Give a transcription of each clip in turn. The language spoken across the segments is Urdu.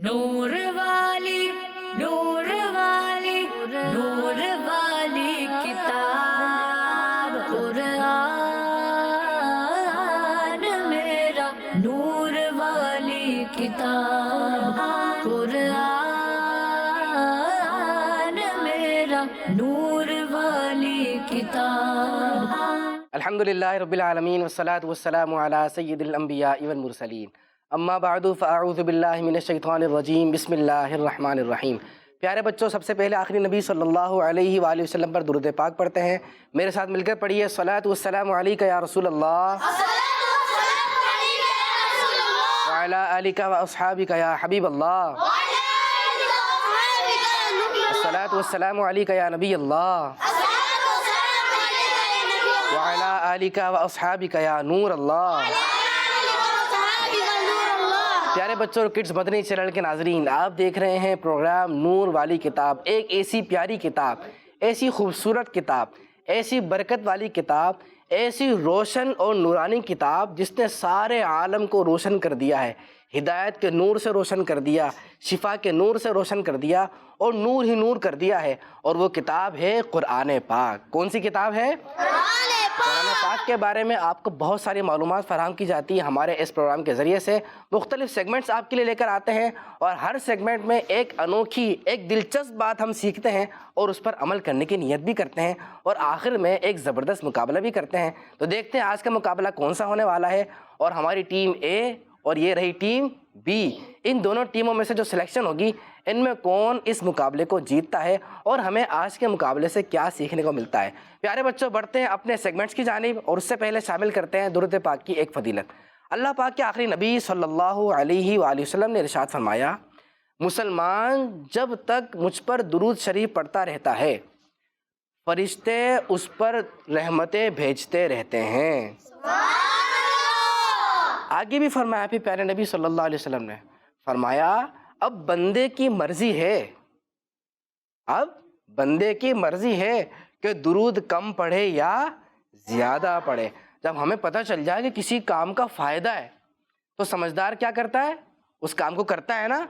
نور والی نور والی نور والی کتاب قرآن میرا نور والی کتاب قرآن میرا نور والی کتاب۔ الحمدللہ رب العالمین والصلاة والسلام علی سید الانبیاء والمرسلین، اما بعد فاعوذ باللہ من الشیطان الرجیم، بسم اللہ الرحمن الرحیم۔ پیارے بچوں، سب سے پہلے آخری نبی صلی اللہ علیہ وآلہ وسلم پر درود پاک پڑھتے ہیں۔ میرے ساتھ مل کر پڑھیے، الصلاۃ والسلام علیک یا رسول اللہ وعلی آلک واصحابک یا حبیب اللہ، الصلاۃ والسلام علیک یا نبی اللہ وعلی آلک واصحابک یا نور اللہ۔ پیارے بچوں اور کڈز مدنی چینل کے ناظرین، آپ دیکھ رہے ہیں پروگرام نور والی کتاب، ایک ایسی پیاری کتاب، ایسی خوبصورت کتاب، ایسی برکت والی کتاب، ایسی روشن اور نورانی کتاب جس نے سارے عالم کو روشن کر دیا ہے، ہدایت کے نور سے روشن کر دیا، شفا کے نور سے روشن کر دیا اور نور ہی نور کر دیا ہے، اور وہ کتاب ہے قرآن پاک۔ کون سی کتاب ہے؟ قرآن پاک کے بارے میں آپ کو بہت ساری معلومات فراہم کی جاتی ہے ہمارے اس پروگرام کے ذریعے سے۔ مختلف سیگمنٹس آپ کے لیے لے کر آتے ہیں، اور ہر سیگمنٹ میں ایک انوکھی، ایک دلچسپ بات ہم سیکھتے ہیں اور اس پر عمل کرنے کی نیت بھی کرتے ہیں، اور آخر میں ایک زبردست مقابلہ بھی کرتے ہیں۔ تو دیکھتے ہیں آج کا مقابلہ کون سا ہونے والا ہے، اور ہماری ٹیم اے اور یہ رہی ٹیم بی، ان دونوں ٹیموں میں سے جو سلیکشن ہوگی، ان میں کون اس مقابلے کو جیتتا ہے اور ہمیں آج کے مقابلے سے کیا سیکھنے کو ملتا ہے۔ پیارے بچوں، بڑھتے ہیں اپنے سیگمنٹس کی جانب، اور اس سے پہلے شامل کرتے ہیں درود پاک کی ایک فضیلت۔ اللہ پاک کے آخری نبی صلی اللہ علیہ وآلہ وسلم نے ارشاد فرمایا، مسلمان جب تک مجھ پر درود شریف پڑھتا رہتا ہے، فرشتے اس پر رحمتیں بھیجتے رہتے ہیں۔ آگے بھی فرمایا پھر پیارے نبی صلی اللہ علیہ وسلم نے فرمایا، اب بندے کی مرضی ہے، اب بندے کی مرضی ہے کہ درود کم پڑھے یا زیادہ پڑھے۔ جب ہمیں پتہ چل جائے کہ کسی کام کا فائدہ ہے تو سمجھدار کیا کرتا ہے؟ اس کام کو کرتا ہے نا،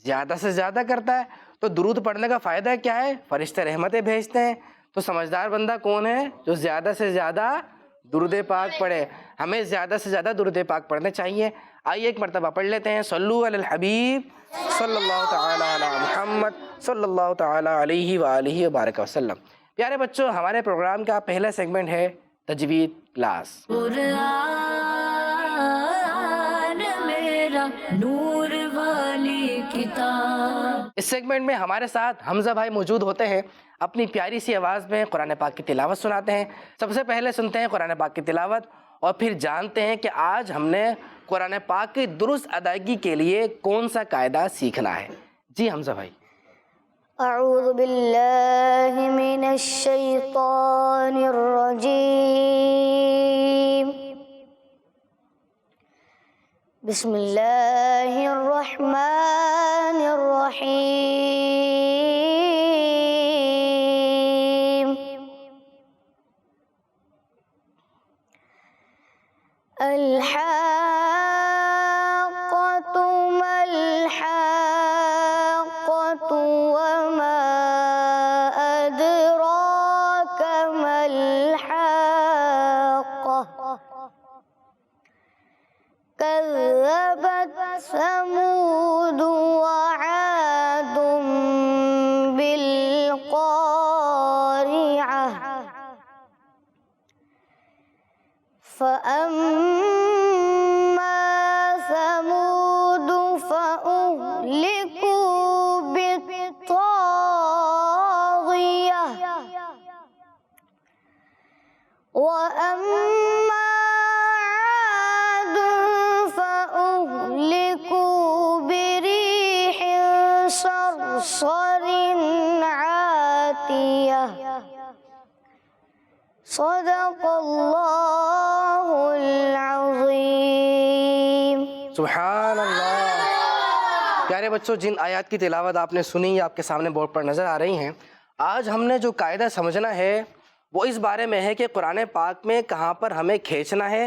زیادہ سے زیادہ کرتا ہے۔ تو درود پڑھنے کا فائدہ کیا ہے؟ فرشتے رحمتیں بھیجتے ہیں۔ تو سمجھدار بندہ کون ہے؟ جو زیادہ سے زیادہ درود پاک پڑھے۔ ہمیں زیادہ سے زیادہ درود پاک پڑھنے چاہیے۔ آئیے ایک مرتبہ پڑھ لیتے ہیں، صلو علی الحبیب صلی اللہ تعالی علی محمد صلی اللہ تعالی علیہ وآلہ وبارک وسلم۔ پیارے بچوں، ہمارے پروگرام کا پہلا سیگمنٹ ہے تجوید کلاس۔ قرآن میرا نور والی کتاب۔ اس سیگمنٹ میں ہمارے ساتھ حمزہ بھائی موجود ہوتے ہیں، اپنی پیاری سی آواز میں قرآن پاک کی تلاوت سناتے ہیں۔ سب سے پہلے سنتے ہیں قرآن پاک کی تلاوت، اور پھر جانتے ہیں کہ آج ہم نے قرآن پاک کی درست ادائیگی کے لیے کون سا قاعدہ سیکھنا ہے۔ جی حمزہ بھائی۔ اعوذ باللہ من الشیطان الرجیم، بسم اللہ الرحمن الرحیم۔ الحاقۃ ما الحاقۃ وما أدراك ما الحاقة، كذبت ثمود وعاد بالقارعة، فأما ثمود فأهلكوا بالطاغية، وأما عاد فأهلكوا بريح صرصر عاتية۔ صدق اللہ العظیم۔ سبحان اللہ۔ پیارے بچوں، جن آیات کی تلاوت آپ نے سنی یا آپ کے سامنے بورڈ پر نظر آ رہی ہیں، آج ہم نے جو قاعدہ سمجھنا ہے وہ اس بارے میں ہے کہ قرآن پاک میں کہاں پر ہمیں کھینچنا ہے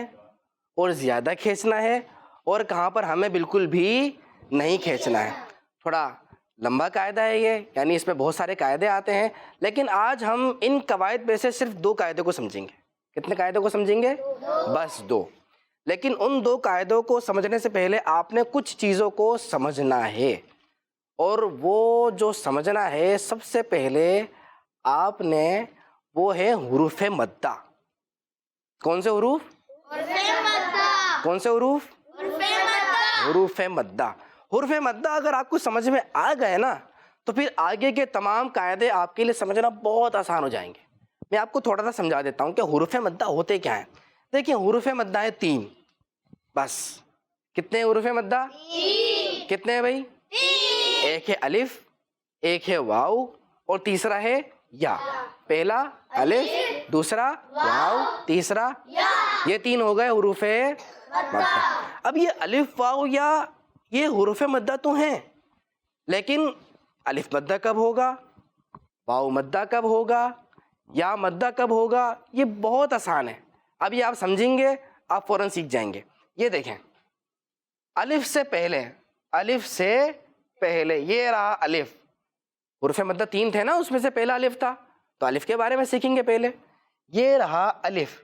اور زیادہ کھینچنا ہے، اور کہاں پر ہمیں بالکل بھی نہیں کھینچنا ہے۔ تھوڑا لمبا قاعدہ ہے یہ، یعنی اس میں بہت سارے قاعدے آتے ہیں، لیکن آج ہم ان قواعد میں سے صرف 2 قاعدوں کو سمجھیں گے۔ کتنے قاعدوں کو سمجھیں گے؟ بس 2۔ لیکن ان 2 قاعدوں کو سمجھنے سے پہلے آپ نے کچھ چیزوں کو سمجھنا ہے، اور وہ جو سمجھنا ہے سب سے پہلے آپ نے وہ ہے حروف مدہ۔ کون سے حروف؟ کون سے حروف؟ حروف مدہ۔ حروف مدہ اگر آپ کو سمجھ میں آ گئے نا تو پھر آگے کے تمام قاعدے آپ کے لیے سمجھنا بہت آسان ہو جائیں گے۔ میں آپ کو تھوڑا سا سمجھا دیتا ہوں کہ حروف مدہ ہوتے کیا ہیں۔ دیکھیں حروف مدہ ہے 3، بس۔ کتنے حروف مدہ؟ کتنے ہیں بھائی؟ ایک ہے الف، ایک ہے واو، اور تیسرا ہے یا۔ پہلا الف، دوسرا واو، تیسرا یہ 3 ہو گئے حروف مدہ۔ اب یہ الف واو یا یہ حروف مدہ تو ہیں، لیکن الف مدہ کب ہوگا، واو مدہ کب ہوگا، یا مدہ کب ہوگا، یہ بہت آسان ہے۔ اب یہ آپ سمجھیں گے آپ فوراً سیکھ جائیں گے۔ یہ دیکھیں الف سے پہلے یہ رہا الف۔ حروف مدہ 3 تھے نا، اس میں سے پہلا الف تھا، تو الف کے بارے میں سیکھیں گے پہلے۔ یہ رہا الف۔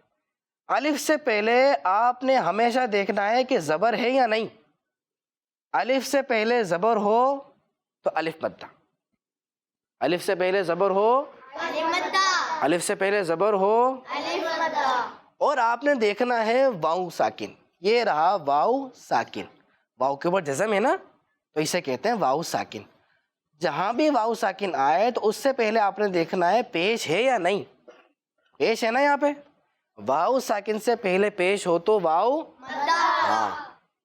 الف سے پہلے آپ نے ہمیشہ دیکھنا ہے کہ زبر ہے یا نہیں۔ الف سے پہلے زبر ہو تو الف مدہ، الف سے پہلے زبر ہو، الف سے پہلے زبر ہو، اور آپ نے دیکھنا ہے واو ساکن۔ یہ رہا واو ساکن، واو کے اوپر جزم ہے نا، تو اسے کہتے ہیں واو ساکن۔ جہاں بھی واو ساکن آئے تو اس سے پہلے آپ نے دیکھنا ہے پیش ہے یا نہیں۔ پیش ہے نا یہاں پہ، واو ساکن سے پہلے پیش ہو تو واو مدہ۔ ہاں،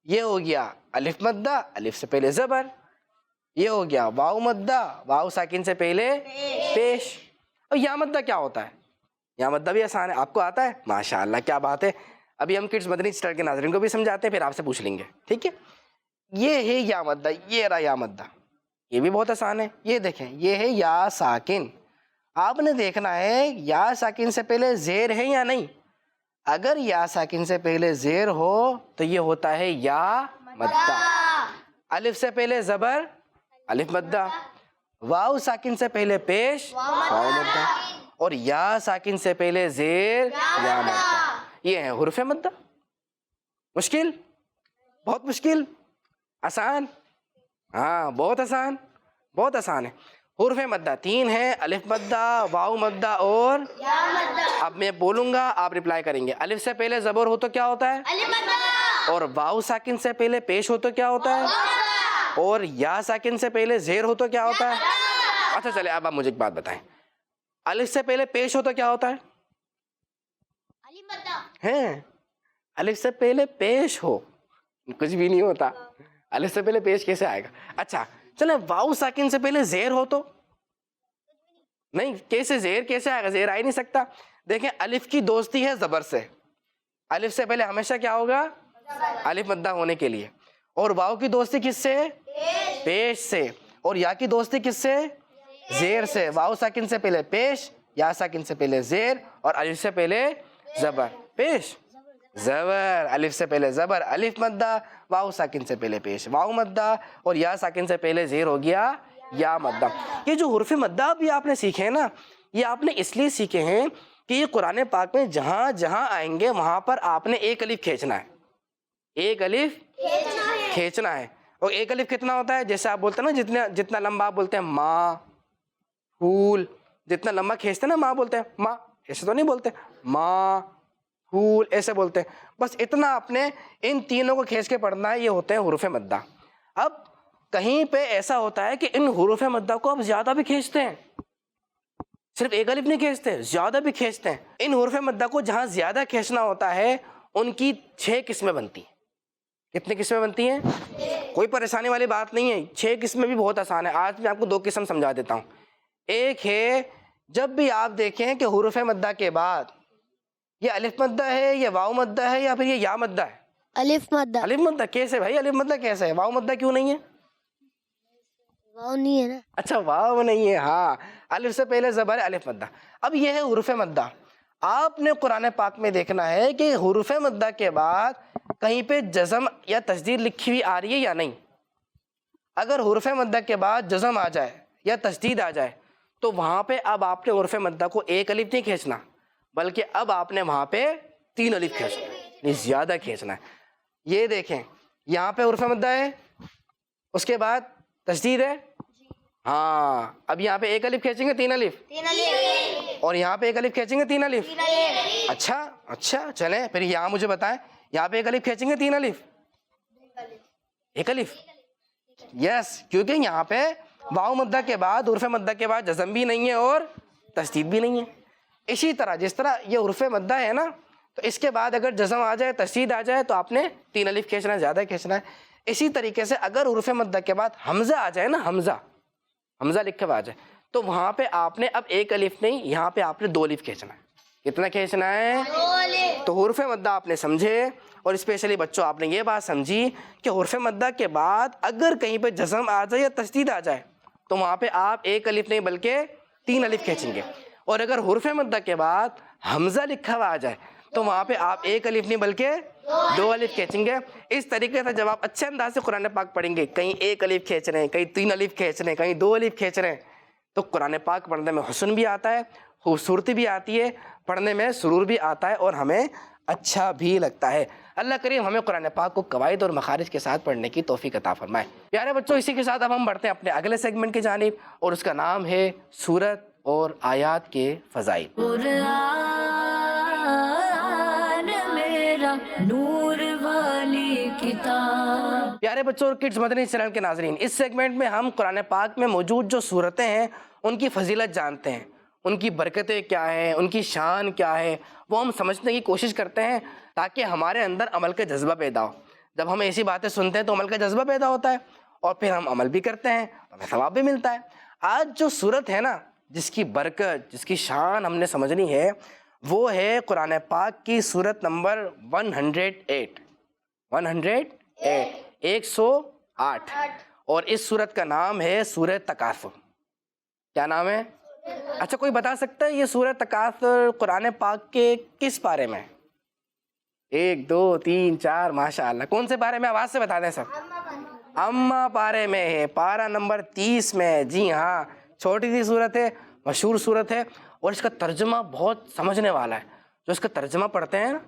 یہ ہو گیا الف مدہ، الف سے پہلے زبر۔ یہ ہو گیا واو مدہ، واو ساکن سے پہلے پیش۔ اور یا مدہ کیا ہوتا ہے؟ یا مدہ بھی آسان ہے، آپ کو آتا ہے؟ ماشاءاللہ، کیا بات ہے۔ ابھی ہم کڈس مدنی اسٹار کے ناظرین کو بھی سمجھاتے ہیں، پھر آپ سے پوچھ لیں گے، ٹھیک ہے۔ یہ ہے یا مدہ، یہ رہا یا مدہ، یہ بھی بہت آسان ہے۔ یہ دیکھیں یہ ہے یا ساکن۔ آپ نے دیکھنا ہے یا ساکن سے پہلے زیر ہے یا نہیں۔ اگر یا ساکن سے پہلے زیر ہو تو یہ ہوتا ہے یا مدہ۔ الف سے پہلے زبر، الف مدہ۔ واو ساکن سے پہلے پیش، واو مدہ۔ اور یا ساکن سے پہلے زیر، یا مدہ۔ یہ ہے حروف مدہ۔ مشکل؟ بہت مشکل؟ آسان؟ ہاں بہت آسان، بہت آسان ہے۔ حروف مدہ 3 ہیں، الف مدہ، واو مدہ اور یا مدہ۔ اب میں بولوں گا آپ ریپلائی کریں گے۔ الف سے پہلے زبر ہو تو کیا ہوتا ہے؟ الف مدہ۔ اور واو ساکن سے پہلے پیش ہو تو کیا ہوتا ہے؟ اور یا ساکن سے پہلے زیر ہو تو کیا ہوتا ہے؟ اچھا چلے اب آپ مجھے ایک بات بتائیں، الف سے پہلے پیش ہو تو کیا ہوتا ہے؟ الف مدہ۔ ہیں، الف سے پہلے پیش ہو کچھ بھی نہیں ہوتا، الف سے پہلے پیش کیسے آئے گا؟ اچھا چلیں واو ساکن سے پہلے زیر ہو تو نہیں، کیسے زیر کیسے آئے گا؟ زیر آ ہی نہیں سکتا۔ دیکھیں الف کی دوستی ہے زبر سے، الف سے پہلے ہمیشہ کیا ہوگا؟ الف مدہ ہونے کے لیے۔ اور واو کی دوستی کس سے؟ پیش سے۔ اور یا کی دوستی کس سے؟ زیر سے۔ واو ساکن سے پہلے پیش، یا ساکن سے پہلے زیر، اور الف سے پہلے زبر۔ پیش زبر، الف سے پہلے زبر، الف مدہ، واو ساکن سے پہلے پیش، واو مدہ، اور یا ساکن سے پہلے زیر ہو گیا یا مدہ۔ یہ جو حروف مدہ بھی آپ نے سیکھے ہیں نا، یہ آپ نے اس لیے سیکھے ہیں کہ یہ قرآن پاک میں جہاں جہاں آئیں گے وہاں پر آپ نے ایک الف کھینچنا ہے، ایک الف کھینچنا ہے۔ اور ایک الف کتنا ہوتا ہے؟ جیسے آپ بولتے ہیں نا، جتنا لمبا آپ بولتے ہیں ماں، پھول، جتنا لمبا کھینچتے ہیں نا ماں بولتے ہیں، ماں ایسے تو نہیں بولتے، ماں پھول ایسے بولتے ہیں، بس اتنا آپ نے ان تینوں کو کھینچ کے پڑھنا ہے، یہ ہوتے ہیں حروف مدہ۔ اب کہیں پہ ایسا ہوتا ہے کہ ان حروف مدہ کو آپ زیادہ بھی کھینچتے ہیں، صرف ایک الف نہیں کھینچتے، زیادہ بھی کھینچتے ہیں۔ ان حروف مدہ کو جہاں زیادہ کھینچنا ہوتا ہے ان کی 6 قسمیں بنتی ہیں۔ کتنی قسمیں بنتی ہیں؟ کوئی پریشانی والی بات نہیں ہے، 6 قسمیں بھی بہت آسان ہے۔ آج میں آپ کو 2 قسم سمجھا دیتا ہوں۔ ایک ہے جب بھی آپ دیکھیں کہ حروف مدہ کے بعد یہ الف مدہ ہے، یہ واو مدہ ہے، یا پھر یہ یا مدہ ہے؟ الف مدہ۔ الف مدہ کیسے بھائی؟ الف مدہ کیسے ہے؟ واو مدہ کیوں نہیں ہے؟ واو نہیں ہے نا۔ اچھا واو نہیں ہے، ہاں الف سے پہلے زبر ہے، الف مدہ۔ اب یہ ہے حروف مدہ۔ آپ نے قرآن پاک میں دیکھنا ہے کہ حروف مدہ کے بعد کہیں پہ جزم یا تشدید لکھی ہوئی آ رہی ہے یا نہیں۔ اگر حرف مدہ کے بعد جزم آ جائے یا تشدید آ جائے تو وہاں پہ اب آپ نے حرف مدہ کو ایک الف نہیں کھینچنا، بلکہ اب آپ نے وہاں پہ 3 الف کھینچنا ہے، نہیں زیادہ کھینچنا ہے۔ یہ دیکھیں یہاں پہ حرف مدہ ہے، اس کے بعد تشدید ہے، ہاں اب یہاں پہ ایک الف کھینچیں گے 3 الف، اور یہاں پہ ایک الف کھینچیں گے 3 الف۔ اچھا چلیں پھر یہاں مجھے بتائیں، یہاں پہ ایک الف کھینچیں گے 3 الف، ایک الف، یس، کیونکہ یہاں پہ واو مدہ کے بعد حرف مدہ کے بعد جزم بھی نہیں ہے اور تشدید بھی نہیں ہے۔ اسی طرح جس طرح یہ حرف مدہ ہے نا، تو اس کے بعد اگر جزم آ جائے تشدید آ جائے تو آپ نے 3 الف کھینچنا ہے، زیادہ کھینچنا ہے۔ اسی طریقے سے اگر حرف مدہ کے بعد حمزہ آ جائے نا، حمزہ لکھا ہوا آ جائے تو وہاں پہ آپ نے اب ایک الف نہیں، یہاں پہ آپ نے 2 الف کھینچنا ہے۔ کتنا کھینچنا ہے؟ 2۔ تو حرف مدہ آپ نے سمجھے، اور اسپیشلی بچوں آپ نے یہ بات سمجھی کہ حرف مدہ کے بعد اگر کہیں پہ جزم آ جائے یا تشدید آ جائے تو وہاں پہ آپ ایک الف نہیں بلکہ 3 الف کھینچیں گے، اور اگر حرف مدہ کے بعد حمزہ لکھا ہوا آ جائے تو وہاں پہ آپ ایک الف نہیں بلکہ 2 الف کھینچیں گے۔ اس طریقے سے جب آپ اچھے انداز سے قرآن پاک پڑھیں گے، کہیں ایک الف کھینچ رہے ہیں، کہیں 3 الف کھینچ رہے ہیں، کہیں 2 الف کھینچ رہے ہیں، تو قرآن پاک پڑھنے میں حسن بھی آتا ہے، خوبصورتی بھی آتی ہے، پڑھنے میں سرور بھی آتا ہے، اور ہمیں اچھا بھی لگتا ہے۔ اللہ کریم ہمیں قرآن پاک کو قواعد اور مخارج کے ساتھ پڑھنے کی توفیق عطا فرمائے۔ پیارے بچوں، اسی کے ساتھ اب ہم بڑھتے ہیں اپنے اگلے سیگمنٹ کی جانب، اور اس کا نام ہے سورت اور آیات کے فضائل۔ قرآن میرا نور والی کتاب۔ پیارے بچوں اور کڈز مدنی چینل کے ناظرین، اس سیگمنٹ میں ہم قرآن پاک میں موجود جو صورتیں ہیں ان کی فضیلت جانتے ہیں، ان کی برکتیں کیا ہیں، ان کی شان کیا ہے، وہ ہم سمجھنے کی کوشش کرتے ہیں تاکہ ہمارے اندر عمل کا جذبہ پیدا ہو۔ جب ہم ایسی باتیں سنتے ہیں تو عمل کا جذبہ پیدا ہوتا ہے، اور پھر ہم عمل بھی کرتے ہیں، ہمیں ثواب بھی ملتا ہے۔ آج جو صورت ہے نا، جس کی برکت، جس کی شان ہم نے سمجھنی ہے، وہ ہے قرآن پاک کی صورت نمبر 108، اور اس صورت کا نام ہے سورہ تکاثر۔ کیا نام ہے؟ اچھا کوئی بتا سکتا ہے یہ سورہ تکاثر قرآن پاک کے کس پارے میں؟ 1 2 3 4، ماشاء اللہ۔ کون سے پارے میں؟ آواز سے بتا دیں سب۔ اما پارے میں ہے، پارہ نمبر 30 میں۔ جی ہاں، چھوٹی سی صورت ہے، مشہور صورت ہے، اور اس کا ترجمہ بہت سمجھنے والا ہے۔ جو اس کا ترجمہ پڑھتے ہیں نا،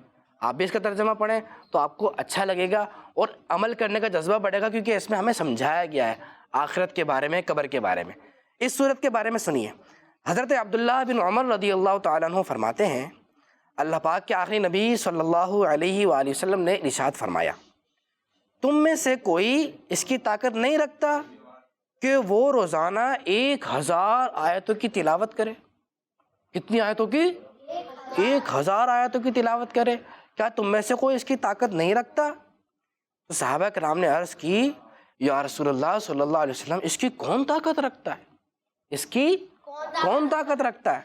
آپ بھی اس کا ترجمہ پڑھیں تو آپ کو اچھا لگے گا اور عمل کرنے کا جذبہ بڑھے گا، کیونکہ اس میں ہمیں سمجھایا گیا ہے آخرت کے بارے میں، قبر کے بارے میں۔ اس صورت کے بارے میں سنیے، حضرت عبداللہ بن عمر رضی اللہ تعالیٰ عنہ فرماتے ہیں، اللہ پاک کے آخری نبی صلی اللہ علیہ وآلہ وسلم نے ارشاد فرمایا، تم میں سے کوئی اس کی طاقت نہیں رکھتا کہ وہ روزانہ 1000 آیتوں کی تلاوت کرے۔ کتنی آیتوں کی؟ 1000 آیتوں کی تلاوت کرے۔ کیا تم میں سے کوئی اس کی طاقت نہیں رکھتا؟ تو صحابہ کرام نے عرض کی، یا رسول اللہ صلی اللہ علیہ وسلم، اس کی کون طاقت رکھتا ہے؟ اس کی کون طاقت رکھتا ہے؟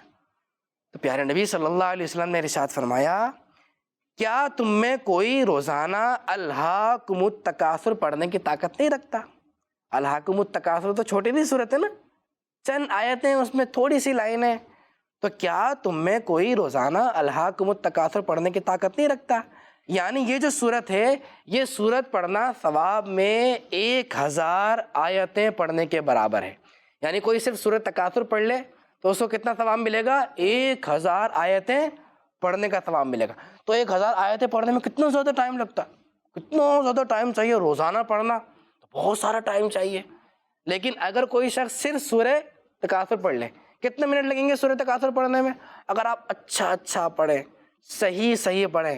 تو پیارے نبی صلی اللہ علیہ وسلم نے ارشاد فرمایا، کیا تم میں کوئی روزانہ الہاکم التکاثر پڑھنے کی طاقت نہیں رکھتا؟ الہاکم التکاثر تو چھوٹی سی صورت ہے نا، چند آیتیں، اس میں تھوڑی سی لائنیں، تو کیا تم میں کوئی روزانہ الہاکم التکاثر پڑھنے کی طاقت نہیں رکھتا؟ یعنی یہ جو صورت ہے، یہ صورت پڑھنا ثواب میں 1000 آیتیں پڑھنے کے برابر ہے۔ یعنی کوئی صرف سورۃ تکاثر پڑھ لے تو اس کو کتنا ثواب ملے گا؟ 1000 آیتیں پڑھنے کا ثواب ملے گا۔ تو 1000 آیتیں پڑھنے میں کتنا زیادہ ٹائم لگتا ہے؟ کتنا زیادہ ٹائم چاہیے روزانہ پڑھنا، تو بہت سارا ٹائم چاہیے۔ لیکن اگر کوئی شخص صرف سورہ تکاثر پڑھ لے، کتنے منٹ لگیں گے سورہ تکاثر پڑھنے میں؟ اگر آپ اچھا پڑھیں، صحیح پڑھیں،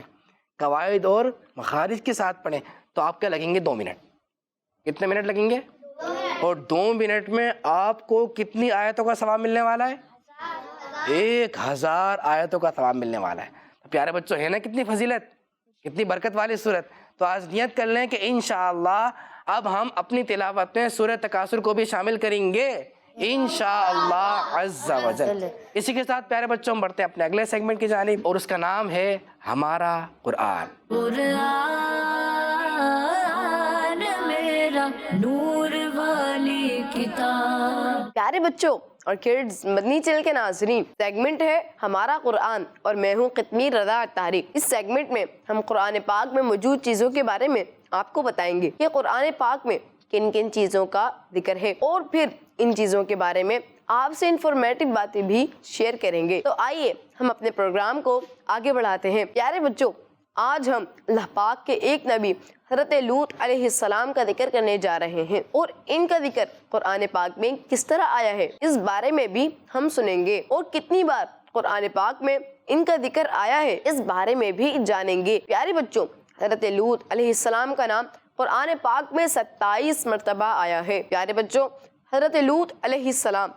قواعد اور مخارج کے ساتھ پڑھیں، تو آپ کیا لگیں گے؟ 2 منٹ۔ کتنے منٹ لگیں گے؟ اور 2 منٹ میں آپ کو کتنی آیتوں کا ثواب ملنے والا ہے؟ 1000 آیتوں کا ثواب ملنے والا ہے۔ تو پیارے بچوں، ہے نا کتنی فضیلت، کتنی برکت والی صورت۔ تو آج نیت کر لیں کہ انشاءاللہ اب ہم اپنی تلاوت میں سورہ تکاثر کو بھی شامل کریں گے انشاءاللہ عز و جل۔ اسی کے ساتھ پیارے بچوں ہم بڑھتے ہیں اپنے اگلے سیگمنٹ کی جانب، اور اس کا نام ہے ہمارا قرآن۔ قرآن میرا نور والی کتاب۔ پیارے بچوں اور کڈز مدنی چینل کے ناظرین، سیگمنٹ ہے ہمارا قرآن، اور میں ہوں قطمیر رضا طارق۔ اس سیگمنٹ میں ہم قرآن پاک میں موجود چیزوں کے بارے میں آپ کو بتائیں گے کہ قرآن پاک میں کن کن چیزوں کا ذکر ہے، اور پھر ان چیزوں کے بارے میں آپ سے انفارمیٹو باتیں بھی شیئر کریں گے۔ تو آئیے ہم اپنے پروگرام کو آگے بڑھاتے ہیں۔ پیارے بچوں، آج ہم اللہ پاک کے ایک نبی حضرت لوط علیہ السلام کا ذکر کرنے جا رہے ہیں، اور ان کا ذکر قرآن پاک میں کس طرح آیا ہے اس بارے میں بھی ہم سنیں گے، اور کتنی بار قرآن پاک میں ان کا ذکر آیا ہے اس بارے میں بھی جانیں گے۔ پیارے بچوں، حضرت لوط علیہ السلام کا نام قرآن پاک میں 27 مرتبہ آیا ہے۔ پیارے بچوں، حضرت لوط علیہ السلام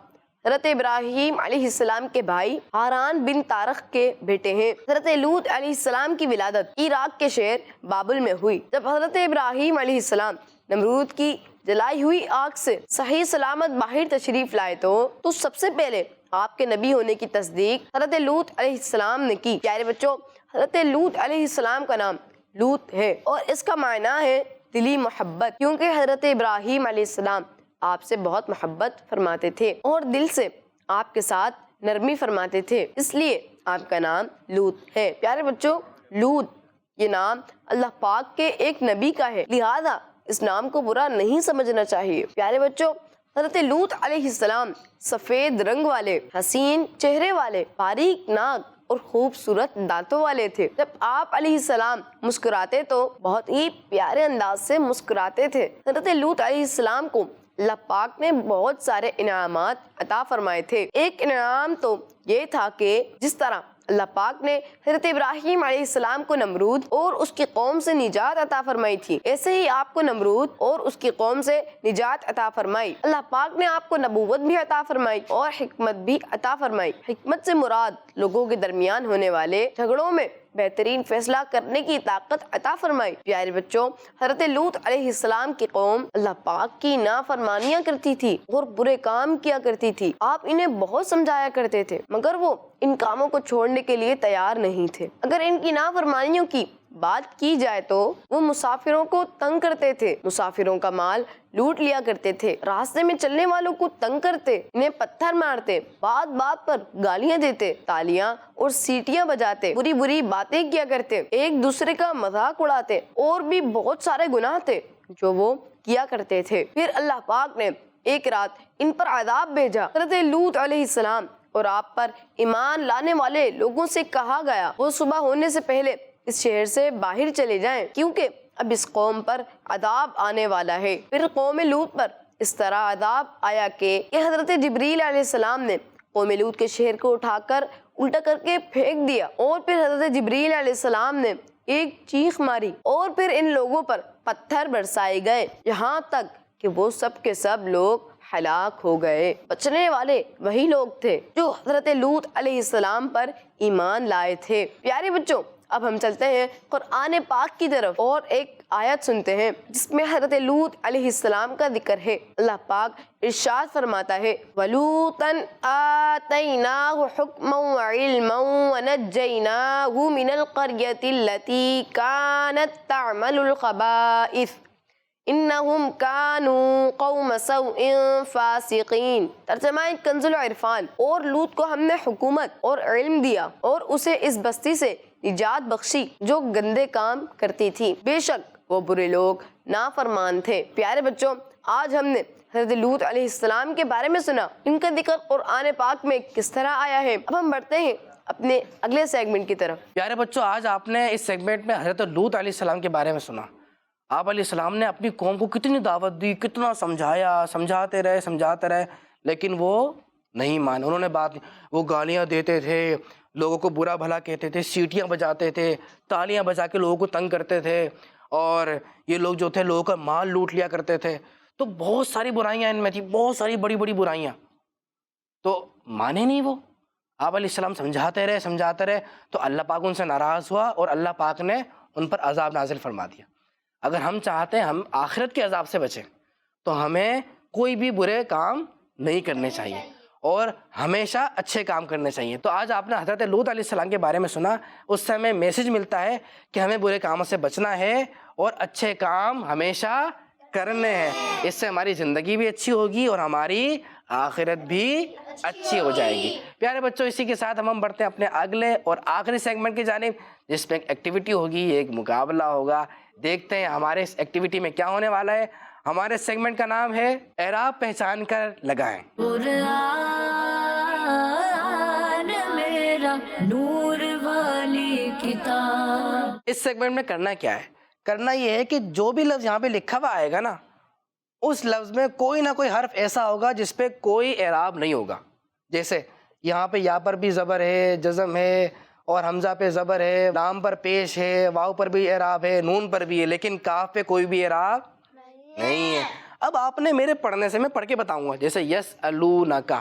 حضرت ابراہیم علیہ السلام کے بھائی ہاران بن تارخ کے بیٹے ہیں۔ حضرت لوط علیہ السلام کی ولادت عراق کے شہر بابل میں ہوئی۔ جب حضرت ابراہیم علیہ السلام نمرود کی جلائی ہوئی آگ سے صحیح سلامت باہر تشریف لائے تو سب سے پہلے آپ کے نبی ہونے کی تصدیق حضرت لوط علیہ السلام نے کی۔ پیارے بچوں، حضرت لوط علیہ السلام کا نام لوط ہے، اور اس کا معنی ہے دلی محبت، کیونکہ حضرت ابراہیم علیہ السلام آپ سے بہت محبت فرماتے تھے اور دل سے آپ کے ساتھ نرمی فرماتے تھے، اس لیے آپ کا نام لوط ہے۔ پیارے بچوں، لوط یہ نام اللہ پاک کے ایک نبی کا ہے، لہذا اس نام کو برا نہیں سمجھنا چاہیے۔ پیارے بچوں، حضرت لوط علیہ السلام سفید رنگ والے، حسین چہرے والے، باریک ناک اور خوبصورت دانتوں والے تھے۔ جب آپ علیہ السلام مسکراتے تو بہت ہی پیارے انداز سے مسکراتے تھے۔ حضرت لوط علیہ السلام کو اللہ پاک نے بہت سارے انعامات عطا فرمائے تھے۔ ایک انعام تو یہ تھا کہ جس طرح اللہ پاک نے حضرت ابراہیم علیہ السلام کو نمرود اور اس کی قوم سے نجات عطا فرمائی تھی، ایسے ہی آپ کو نمرود اور اس کی قوم سے نجات عطا فرمائی۔ اللہ پاک نے آپ کو نبوت بھی عطا فرمائی اور حکمت بھی عطا فرمائی۔ حکمت سے مراد لوگوں کے درمیان ہونے والے جھگڑوں میں بہترین فیصلہ کرنے کی طاقت عطا فرمائی۔ پیارے بچوں، حضرت لوط علیہ السلام کی قوم اللہ پاک کی نافرمانیاں کرتی تھی اور برے کام کیا کرتی تھی۔ آپ انہیں بہت سمجھایا کرتے تھے، مگر وہ ان کاموں کو چھوڑنے کے لیے تیار نہیں تھے۔ اگر ان کی نافرمانیوں کی بات کی جائے تو وہ مسافروں کو تنگ کرتے تھے، مسافروں کا مال لوٹ لیا کرتے تھے، راستے میں چلنے والوں کو تنگ کرتے، انہیں پتھر مارتے، بات بات پر گالیاں دیتے، تالیاں اور سیٹیاں بجاتے، بری بری باتیں کیا کرتے، ایک دوسرے کا مذاق اڑاتے، اور بھی بہت سارے گناہ تھے جو وہ کیا کرتے تھے۔ پھر اللہ پاک نے ایک رات ان پر عذاب بھیجا۔ حضرت لوط علیہ السلام اور آپ پر ایمان لانے والے لوگوں سے کہا گیا وہ صبح ہونے سے پہلے اس شہر سے باہر چلے جائیں، کیونکہ اب اس قوم پر عذاب آنے والا ہے۔ پھر قوم لوط پر اس طرح عذاب آیا کہ حضرت جبریل علیہ السلام نے قوم لوط کے شہر کو اٹھا کر الٹا کر کے پھینک دیا، اور پھر حضرت جبریل علیہ السلام نے ایک چیخ ماری اور پھر ان لوگوں پر پتھر برسائے گئے، یہاں تک کہ وہ سب کے سب لوگ ہلاک ہو گئے۔ بچنے والے وہی لوگ تھے جو حضرت لوط علیہ السلام پر ایمان لائے تھے۔ پیارے بچوں، اب ہم چلتے ہیں قرآن پاک کی طرف اور ایک آیت سنتے ہیں جس میں حضرت لوط علیہ السلام کا ذکر ہے۔ اللہ پاک ارشاد فرماتا ہے، وَلُوطًا آتَيْنَاهُ حُكْمًا وَعِلْمًا وَنَجَّيْنَاهُ مِنَ الْقَرْيَةِ الَّتِي كَانَتْ تَعْمَلُ الْخَبَائِثَ انہم کانوا قوم سوء فاسقین۔ ترجمہ کنز العرفان۔ اور لوط کو ہم نے حکومت اور علم دیا اور اسے اس بستی سے نجات بخشی جو گندے کام کرتی تھی، بے شک وہ برے لوگ نافرمان تھے۔ پیارے بچوں، آج ہم نے حضرت لوط علیہ السلام کے بارے میں سنا، ان کا ذکر قرآن پاک میں کس طرح آیا ہے۔ اب ہم بڑھتے ہیں اپنے اگلے سیگمنٹ کی طرف۔ پیارے بچوں، آج آپ نے اس سیگمنٹ میں حضرت لوط علیہ السلام کے بارے میں سنا۔ آپ علیہ السلام نے اپنی قوم کو کتنی دعوت دی، کتنا سمجھایا، سمجھاتے رہے، لیکن وہ نہیں مانے، انہوں نے بات نہیں۔ وہ گالیاں دیتے تھے، لوگوں کو برا بھلا کہتے تھے، سیٹیاں بجاتے تھے، تالیاں بجا کے لوگوں کو تنگ کرتے تھے، اور یہ لوگ جو تھے لوگوں کا مال لوٹ لیا کرتے تھے۔ تو بہت ساری برائیاں ان میں تھی، بہت ساری بڑی بڑی برائیاں، تو مانے نہیں وہ۔ آپ علیہ السلام سمجھاتے رہے تو اللہ پاک ان سے ناراض ہوا اور اللہ پاک نے ان پر عذاب نازل فرما دیا۔ اگر ہم چاہتے ہیں ہم آخرت کے عذاب سے بچیں تو ہمیں کوئی بھی برے کام نہیں کرنے چاہیے اور ہمیشہ اچھے کام کرنے چاہیے۔ تو آج آپ نے حضرت لوط علیہ السلام کے بارے میں سنا، اس سے ہمیں میسج ملتا ہے کہ ہمیں برے کاموں سے بچنا ہے اور اچھے کام ہمیشہ کرنے ہیں، اس سے ہماری زندگی بھی اچھی ہوگی اور ہماری آخرت بھی اچھی ہو جائے گی۔ پیارے بچوں، اسی کے ساتھ ہم بڑھتے ہیں اپنے اگلے اور آخری سیگمنٹ کی جانب، جس میں ایک ایکٹیویٹی ہوگی، ایک مقابلہ ہوگا۔ دیکھتے ہیں ہمارے اس ایکٹیویٹی میں کیا ہونے والا ہے۔ ہمارے سیگمنٹ کا نام ہے اعراب پہچان کر لگائیں. قرآن میرا نور والی کتاب. اس سیگمنٹ میں کرنا کیا ہے؟ کرنا یہ ہے کہ جو بھی لفظ یہاں پہ لکھا ہوا آئے گا نا، اس لفظ میں کوئی نہ کوئی حرف ایسا ہوگا جس پہ کوئی اعراب نہیں ہوگا. جیسے یہاں پہ یا پر بھی زبر ہے، جزم ہے، اور حمزہ پہ زبر ہے، لام پر پیش ہے، واو پر بھی اعراب ہے، نون پر بھی ہے، لیکن کاف پہ کوئی بھی اعراب نہیں ہے. اب آپ نے میرے پڑھنے سے، میں پڑھ کے بتاؤں گا، جیسے یسألونک،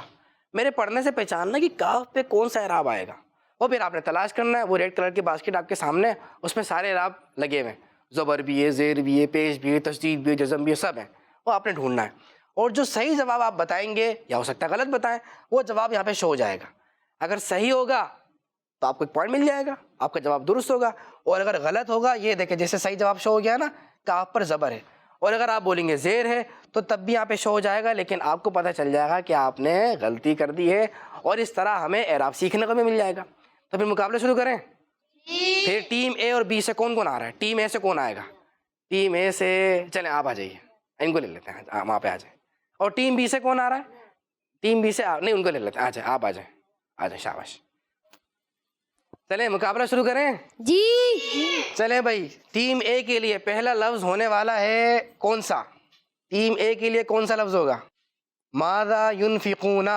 میرے پڑھنے سے پہچاننا کہ کاف پہ کون سا اعراب آئے گا، وہ پھر آپ نے تلاش کرنا ہے. وہ ریڈ کلر کی باسکٹ آپ کے سامنے ہے، اس میں سارے اعراب لگے ہوئے ہیں، زبر بھی ہے، زیر بھی ہے، پیش بھی ہے، تشدید بھی ہے، جزم بھی ہے، سب ہیں. وہ آپ نے ڈھونڈنا ہے، اور جو صحیح جواب آپ بتائیں گے، یا ہو سکتا ہے غلط بتائیں، وہ جواب یہاں پہ شو ہو جائے گا. اگر صحیح ہوگا تو آپ کو ایک پوائنٹ مل جائے گا، آپ کا جواب درست ہوگا. اور اگر غلط ہوگا، یہ دیکھیں جیسے صحیح جواب شو ہو گیا نا، کاف پر زبر ہے، اور اگر آپ بولیں گے زیر ہے تو تب بھی یہاں پہ شو ہو جائے گا، لیکن آپ کو پتہ چل جائے گا کہ آپ نے غلطی کر دی ہے. اور اس طرح ہمیں اعراب سیکھنے کو بھی مل جائے گا. تو پھر مقابلہ شروع کریں. پھر ٹیم اے اور بی سے کون کون آ رہا ہے؟ ٹیم اے سے کون آئے گا؟ ٹیم اے سے چلیں آپ آ جائیے، ان کو لے لیتے ہیں، وہاں پہ آ جائیں. اور ٹیم بی سے کون آ رہا ہے؟ ٹیم بی سے نہیں، ان کو لے لیتے ہیں. آ جائیں، آپ آ جائیں، آ جائیں، شاباش. چلیں مقابلہ شروع کریں. جی. چلیں بھائی، ٹیم اے کے لیے پہلا لفظ ہونے والا ہے کون سا؟ ٹیم اے کے لیے کون سا لفظ ہوگا؟ ماذا ينفقون.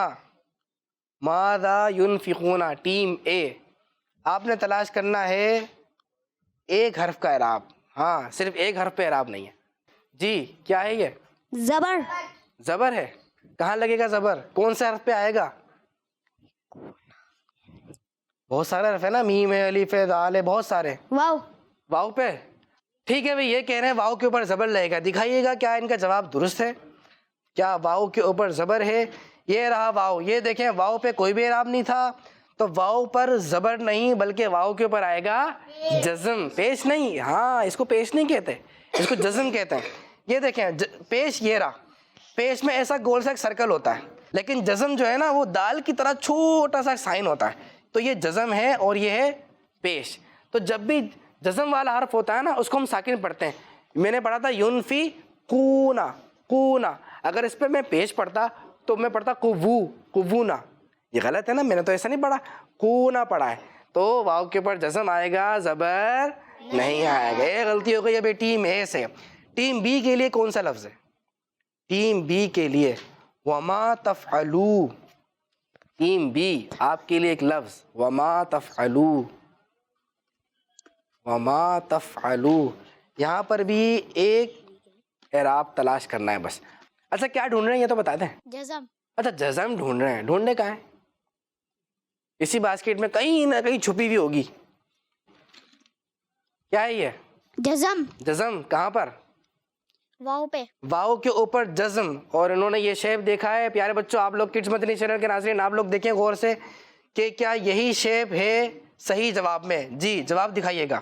ماذا ينفقون. ٹیم اے، آپ نے تلاش کرنا ہے ایک حرف کا اعراب. ہاں، صرف ایک حرف پہ اعراب نہیں ہے. جی کیا ہے یہ؟ زبر. زبر ہے. کہاں لگے گا زبر؟ کون سے حرف پہ آئے گا؟ بہت سارے حرف ہے نا، میم ہے، الف ہے، دال ہے، بہت سارے. واو. واو پہ. ٹھیک ہے بھائی، یہ کہہ رہے ہیں واو کے اوپر زبر لگے گا. دکھائیے گا کیا ان کا جواب درست ہے. کیا واو کے اوپر زبر ہے؟ یہ رہا واو. یہ دیکھیں واو پہ کوئی بھی اعراب نہیں تھا، تو واو پر زبر نہیں، بلکہ واو کے اوپر آئے گا جزم. پیش نہیں، ہاں اس کو پیش نہیں کہتے، اس کو جزم کہتے ہیں. یہ دیکھیں پیش، یہ رہا. پیش میں ایسا گول سا ایک سرکل ہوتا ہے، لیکن جزم جو ہے نا وہ دال کی طرح چھوٹا سا سائن ہوتا ہے. تو یہ جزم ہے اور یہ ہے پیش. تو جب بھی جزم والا حرف ہوتا ہے نا، اس کو ہم ساکن پڑھتے ہیں. میں نے پڑھا تھا ینفی کونا، کونا. اگر اس پہ میں پیش پڑھتا تو میں پڑھتا قوو، قوونا. یہ غلط ہے نا، میں نے تو ایسا نہیں پڑھا، کونا پڑھا ہے. تو واو کے اوپر جزم آئے گا، زبر نہیں آئے گا. یہ غلطی ہو گئی. ابھی ٹیم اے سے. ٹیم بی کے لیے کون سا لفظ ہے؟ ٹیم بی کے لیے وما تفعلوا. ٹیم بی آپ کے لیے ایک لفظ وما تفعلوا. وما تفعلوا. یہاں پر بھی ایک اعراب تلاش کرنا ہے بس. اچھا کیا ڈھونڈ رہے ہیں یہ تو بتا دیں. جزم. اچھا جزم ڈھونڈ رہے ہیں. ڈھونڈنے کا ہے اسی باسکٹ میں کہیں نہ کہیں چھپی ہوئی ہوگی. کیا ہے یہ؟ جزم. جزم. کہاں پر؟ واو پہ. واو کے اوپر جزم. اور انہوں نے یہ شیپ دیکھا ہے. پیارے بچوں، آپ لوگ کڈس مدنی چینل کے ناظرین، آپ لوگ دیکھیں غور سے کہ کیا یہی شیپ ہے صحیح جواب میں. جی جواب دکھائیے گا.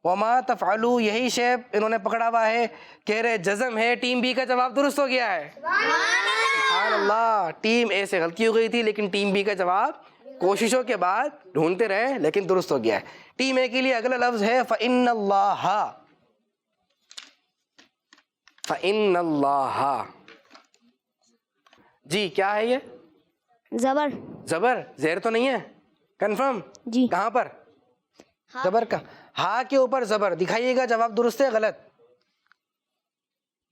وما تفعلوا، یہی شیپ انہوں نے پکڑا ہوا ہے. کہہ رہے جزم ہے. ٹیم بی کا جواب درست ہو گیا ہے. سبحان اللہ. ٹیم اے سے غلطی ہو گئی تھی، لیکن ٹیم بی کا جواب کوششوں کے بعد ڈھونڈتے رہے لیکن درست ہو گیا ہے. ٹیم اے کے لیے اگلا لفظ ہے فإن اللہ. فإن اللہ. جی کیا ہے یہ؟ زبر. زبر. زیر تو نہیں ہے؟ کنفرم. جی. کہاں پر زبر کا؟ ہاں کے اوپر زبر. دکھائیے گا جواب درست ہے غلط.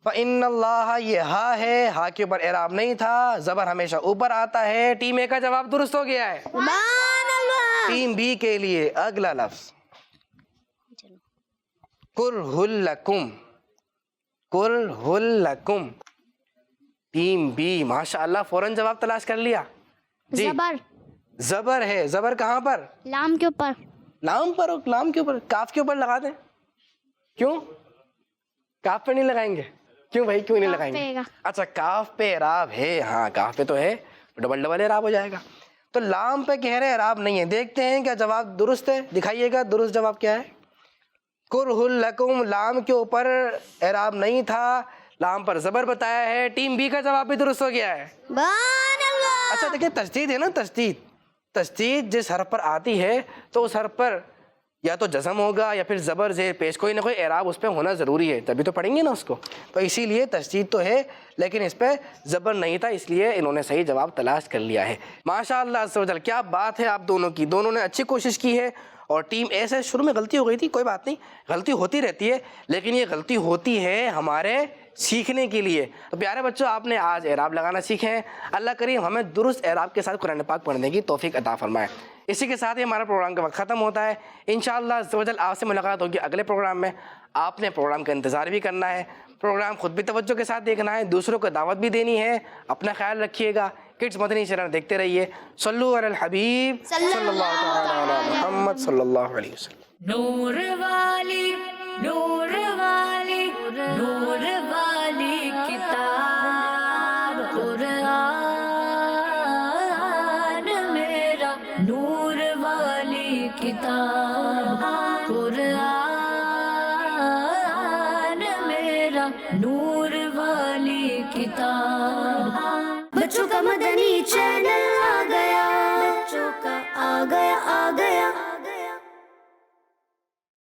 فإن اللہ، یہ ہاں ہے، ہاں کے اوپر اعراب نہیں تھا، زبر ہمیشہ اوپر آتا ہے. ٹیم اے کا جواب درست ہو گیا ہے. سبحان اللہ. ٹیم بی کے لیے اگلا لفظ کرہ لکم. کرہ لکم. ٹیم بی ماشاء اللہ فوراً جواب تلاش کر لیا. جی زبر. زبر ہے. زبر کہاں پر؟ لام کے اوپر. لام پر. لام کے اوپر. کاف کے اوپر لگا دیں. کیوں کاف پہ نہیں لگائیں گے؟ کیوں بھائی کیوں نہیں لگائیں گے؟ اچھا کاف پہ اعراب ہے. ہاں کاف پہ تو ہے، ڈبل ڈبل اعراب ہو جائے گا. تو لام پہ کہہ رہے اعراب نہیں ہے. دیکھتے ہیں کیا جواب درست ہے. دکھائیے گا درست جواب کیا ہے. کرہ لکم. لام کے اوپر اعراب نہیں تھا، لام پر زبر بتایا ہے. ٹیم بی کا جواب بھی درست ہو گیا ہے. سبحان اللہ. اچھا دیکھیں تشدید ہے نا، تشدید. تشدید جس حرف پر آتی ہے تو اس حرف پر یا تو جزم ہوگا یا پھر زبر زیر پیش، کوئی نہ کوئی اعراب اس پہ ہونا ضروری ہے، تبھی تو پڑھیں گے نا اس کو. تو اسی لیے تشدید تو ہے لیکن اس پہ زبر نہیں تھا، اس لیے انہوں نے صحیح جواب تلاش کر لیا ہے. ماشاء اللہ عز و جل، کیا بات ہے آپ دونوں کی، دونوں نے اچھی کوشش کی ہے. اور ٹیم اے سے شروع میں غلطی ہو گئی تھی، کوئی بات نہیں، غلطی ہوتی رہتی ہے، لیکن یہ غلطی ہوتی ہے ہمارے سیکھنے کے لیے. تو پیارے بچوں، آپ نے آج اعراب لگانا سیکھے ہیں. اللہ کریم ہمیں درست اعراب کے ساتھ قرآن پاک پڑھنے کی توفیق عطا فرمائے. اسی کے ساتھ ہی ہمارا پروگرام کا وقت ختم ہوتا ہے. انشاءاللہ عز و جل آپ سے ملاقات ہوگی اگلے پروگرام میں. آپ نے پروگرام کا انتظار بھی کرنا ہے، پروگرام خود بھی توجہ کے ساتھ دیکھنا ہے، دوسروں کو دعوت بھی دینی ہے. اپنا خیال رکھیے گا. کڈس مدنی چینل دیکھتے رہیے. صلو علی الحبیب صلی اللہ تعالی علی محمد صلی اللہ علیہ وسلم. نور والی نور والی نور والی کتاب قرآن میرا، نور والی کتاب قرآن میرا، نور والی کتاب. بچوں کا مدنی چینل آ گیا، بچوں کا آ گیا